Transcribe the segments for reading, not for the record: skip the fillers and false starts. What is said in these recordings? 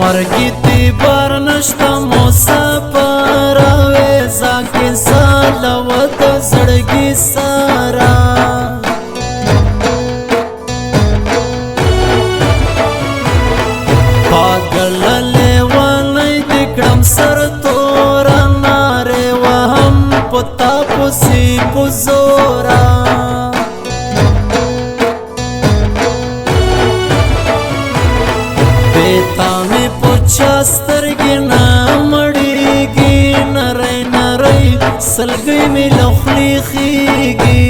مرګي تی بار نشتا مسافر وېزا کې سالوت زړګي سارا پاگل لیوانی دکڑم سر تورا نارے وهم پتا پسی پزورا بیتا میں پچاسترگی نامڑیگی نرائی نرائی سلگی میں لخلی خیگی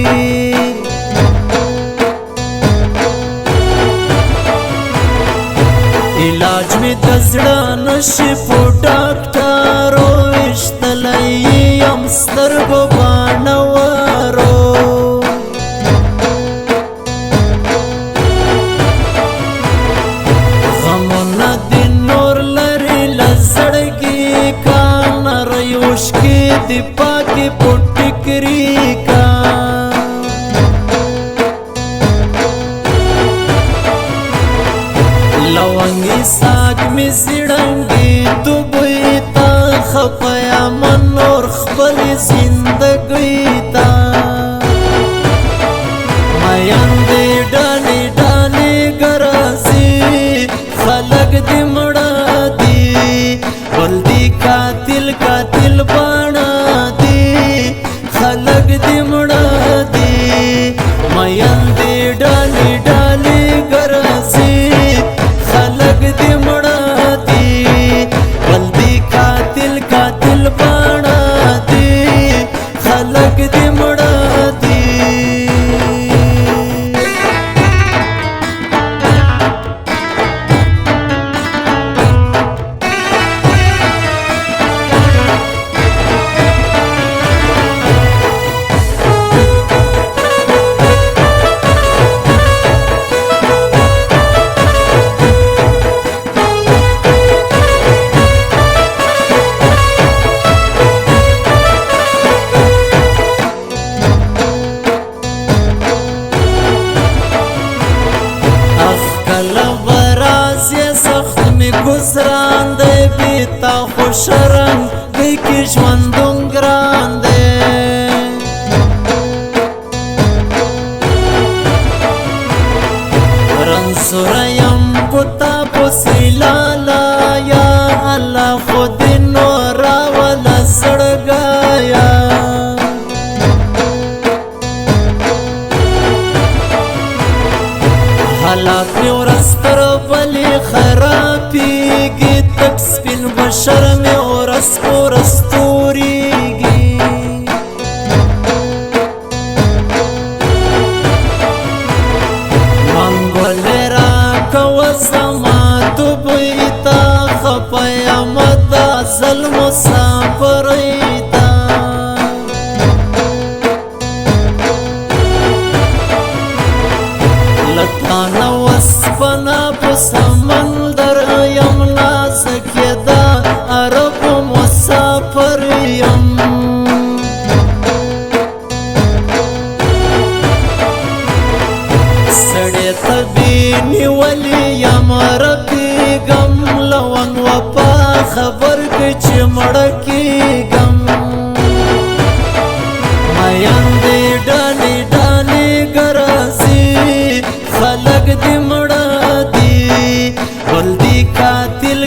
علاج میں دزڑا نشف ڈاکٹارو اشتلائی امسترگو بانوارو غمونا دن نور لری لزڑگی کا نریوش کی دی پاکی پٹکری کا لونگی ساگ می زیڑنگی دوبوی تا خپایا من اور خپلی زندگی تا میاندی ڈالی ڈالی گرازی خلق دی مڑا دی بلدی قاتل قاتل بانا دی خلق دی مڑا دی میاندی ڈالی ڈالی گرازی خلق دی مڑا دی بلدی قاتل قاتل بانا دی خلق دی مڑا دی گزران دے بیتا خوش رنگ گئی کی ژوندون ګران دے رنسوریم پتا پسی لالا یا اللہ خود نورا والا سڑگایا حالات میں ورستر بلی خرابیگی تک سپین بشر میں ورس پورستوریگی منگولی راکا وزما دوبیتا خپایا مدا ظلم و سافریتا لطانا وسپنا پو سمندر یم نازکیدا عرب مسافر یم سڑے تبینی ولی یم ربی گم لون وپا خبر کچ مڑکی گم میاندی ڈالی ڈالی گرازی خلق دی مڑا دی بلدی قاتل